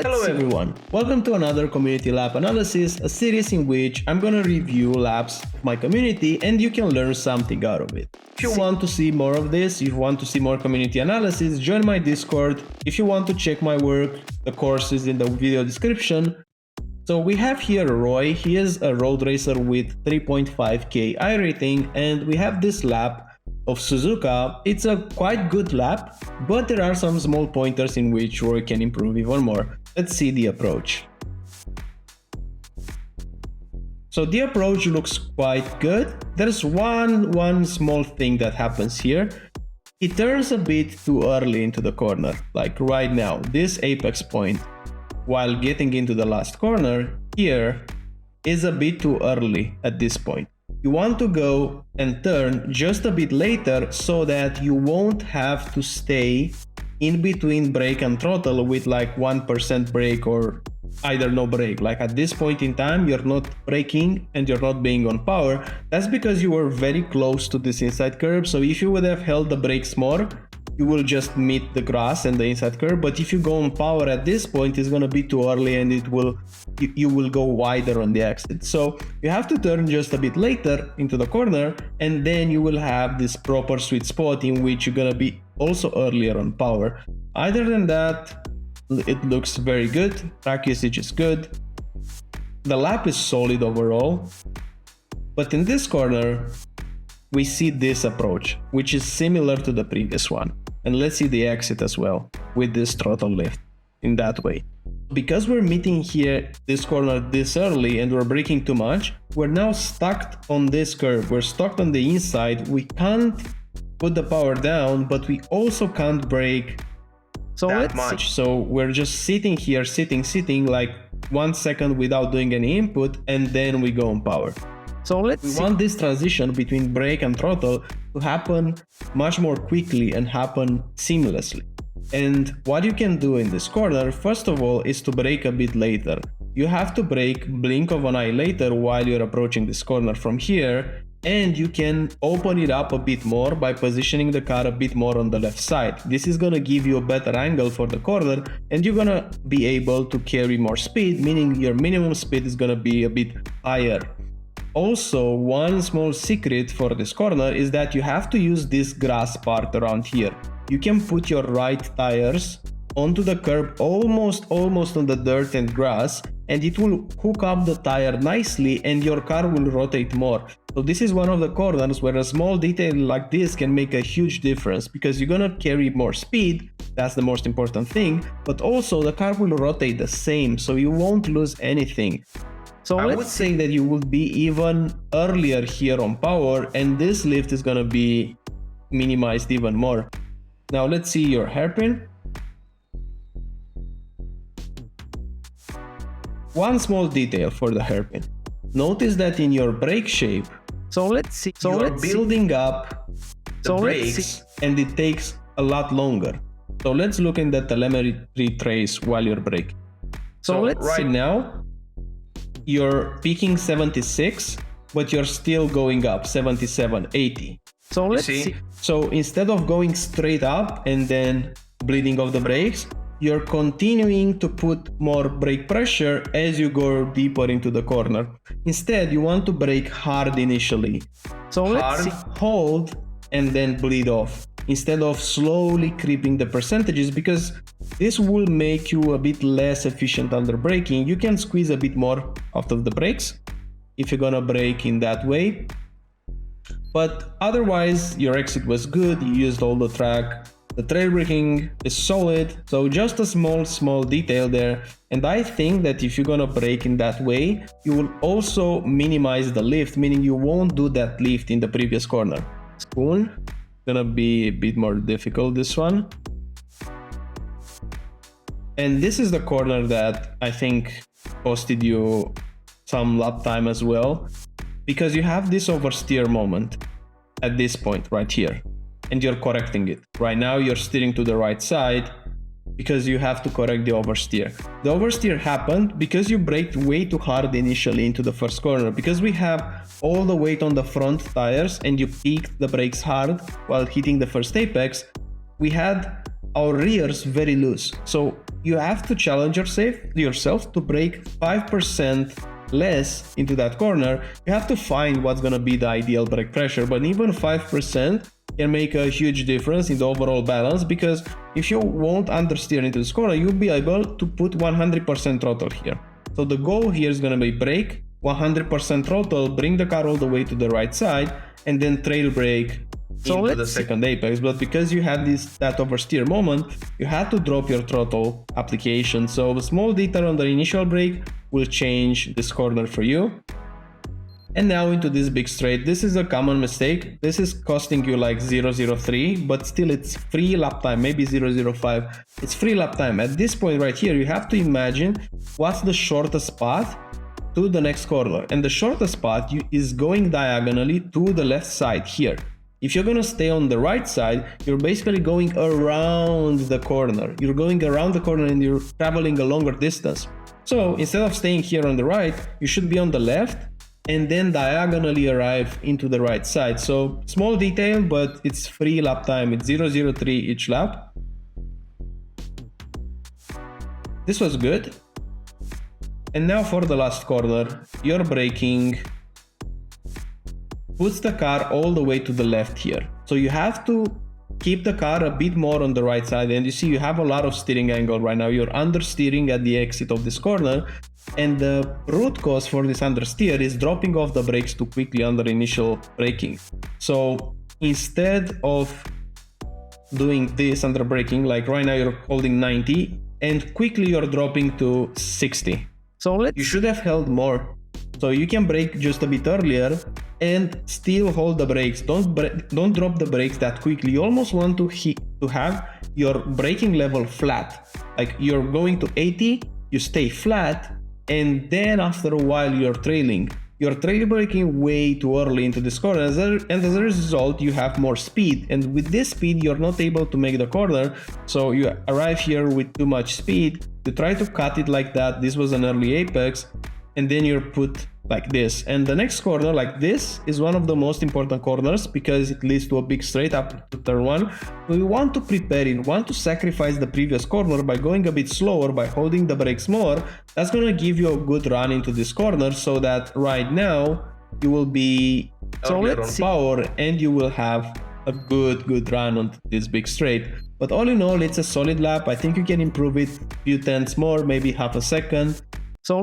Hello everyone, welcome to another community lap analysis, a series in which I'm gonna review laps of my community and you can learn something out of it. If you want to see more of this, if you want to see more community analysis, join my Discord. If you want to check my work, the course is in the video description. So we have here Roy, he is a road racer with 3.5k iRating, and we have this lap of Suzuka. It's a quite good lap, but there are some small pointers in which Roy can improve even more. Let's see the approach. So the approach looks quite good. There's one small thing that happens here. He turns a bit too early into the corner, like right now, this apex point, while getting into the last corner here is a bit too early at this point. You want to go and turn just a bit later so that you won't have to stay in between brake and throttle with like 1% brake or either no brake. Like at this point in time, you're not braking and you're not being on power. That's because you were very close to this inside curb. So if you would have held the brakes more, you will just meet the grass and the inside curb. But if you go on power at this point, it's gonna be too early and you will go wider on the exit. So you have to turn just a bit later into the corner, and then you will have this proper sweet spot in which you're gonna be also earlier on power. Other than that, it looks very good. Track usage is good. The lap is solid overall. But in this corner, we see this approach, which is similar to the previous one. And let's see the exit as well with this throttle lift in that way. Because we're meeting here this corner this early and we're braking too much, we're now stuck on this curve. We're stuck on the inside. We can't put the power down, but we also can't brake that much. So we're just sitting here, sitting like 1 second without doing any input, and then we go on power. So we want this transition between brake and throttle to happen much more quickly and happen seamlessly. And what you can do in this corner, first of all, is to brake a bit later. You have to brake blink of an eye later while you're approaching this corner from here, and you can open it up a bit more by positioning the car a bit more on the left side. This is gonna give you a better angle for the corner, and you're gonna be able to carry more speed, meaning your minimum speed is gonna be a bit higher. Also, one small secret for this corner is that you have to use this grass part around here. You can put your right tires onto the curb almost on the dirt and grass, and it will hook up the tire nicely and your car will rotate more. So this is one of the corners where a small detail like this can make a huge difference, because you're gonna carry more speed, that's the most important thing, but also the car will rotate the same, so you won't lose anything. So I would say that you would be even earlier here on power, and this lift is gonna be minimized even more. Now let's see your hairpin. One small detail for the hairpin. Notice that in your brake shape, you're building up the brakes and it takes a lot longer. So let's look in the telemetry trace while you're braking. So right now, you're peaking 76, but you're still going up 77, 80. So let's see. So instead of going straight up and then bleeding off the brakes, you're continuing to put more brake pressure as you go deeper into the corner. Instead, you want to brake hard initially. So let's see. Hold and then bleed off, instead of slowly creeping the percentages, because this will make you a bit less efficient under braking. You can squeeze a bit more out of the brakes if you're gonna brake in that way. But otherwise, your exit was good, you used all the track, the trail braking is solid, so just a small detail there. And I think that if you're gonna brake in that way, you will also minimize the lift, meaning you won't do that lift in the previous corner. Spoon. Gonna be a bit more difficult, this one. And this is the corner that I think costed you some lap time as well, because you have this oversteer moment at this point right here, and you're correcting it. Right now you're steering to the right side because you have to correct the oversteer. The oversteer happened because you braked way too hard initially into the first corner, because we have all the weight on the front tires and you peaked the brakes hard while hitting the first apex. We had our rears very loose, so you have to challenge yourself to brake 5% less into that corner. You have to find what's gonna be the ideal brake pressure, but even 5% can make a huge difference in the overall balance, because if you won't understeer into this corner, you'll be able to put 100% throttle here. So the goal here is gonna be brake, 100% throttle, bring the car all the way to the right side, and then trail brake into the second apex. But because you had that oversteer moment, you had to drop your throttle application. So a small detail on the initial brake will change this corner for you. And now into this big straight. This is a common mistake. This is costing you like 0.03, but still it's free lap time, maybe 0.05. It's free lap time. At this point right here, you have to imagine what's the shortest path to the next corner. And the shortest path is going diagonally to the left side here. If you're gonna stay on the right side, you're basically going around the corner. You're going around the corner and you're traveling a longer distance. So instead of staying here on the right, you should be on the left and then diagonally arrive into the right side. So small detail, but it's free lap time. It's 0.03 each lap. This was good. And now for the last corner, your braking puts the car all the way to the left here. So you have to keep the car a bit more on the right side. And you see you have a lot of steering angle right now. You're understeering at the exit of this corner. And the root cause for this understeer is dropping off the brakes too quickly under initial braking. So instead of doing this under braking, like right now you're holding 90 and quickly you're dropping to 60. So you should have held more. So you can brake just a bit earlier and still hold the brakes. Don't drop the brakes that quickly. You almost want to have your braking level flat. Like you're going to 80, you stay flat, and then after a while you're trailing. You're trail braking way too early into this corner, and as a result you have more speed, and with this speed you're not able to make the corner, so you arrive here with too much speed. You try to cut it like that. This was an early apex, and then you're put like this. And the next corner, like this, is one of the most important corners because it leads to a big straight up to turn one. So you want to prepare it, want to sacrifice the previous corner by going a bit slower, by holding the brakes more. That's gonna give you a good run into this corner, so that right now you will be on power and you will have a good run on this big straight. But all in all, it's a solid lap. I think you can improve it a few tenths more, maybe half a second. So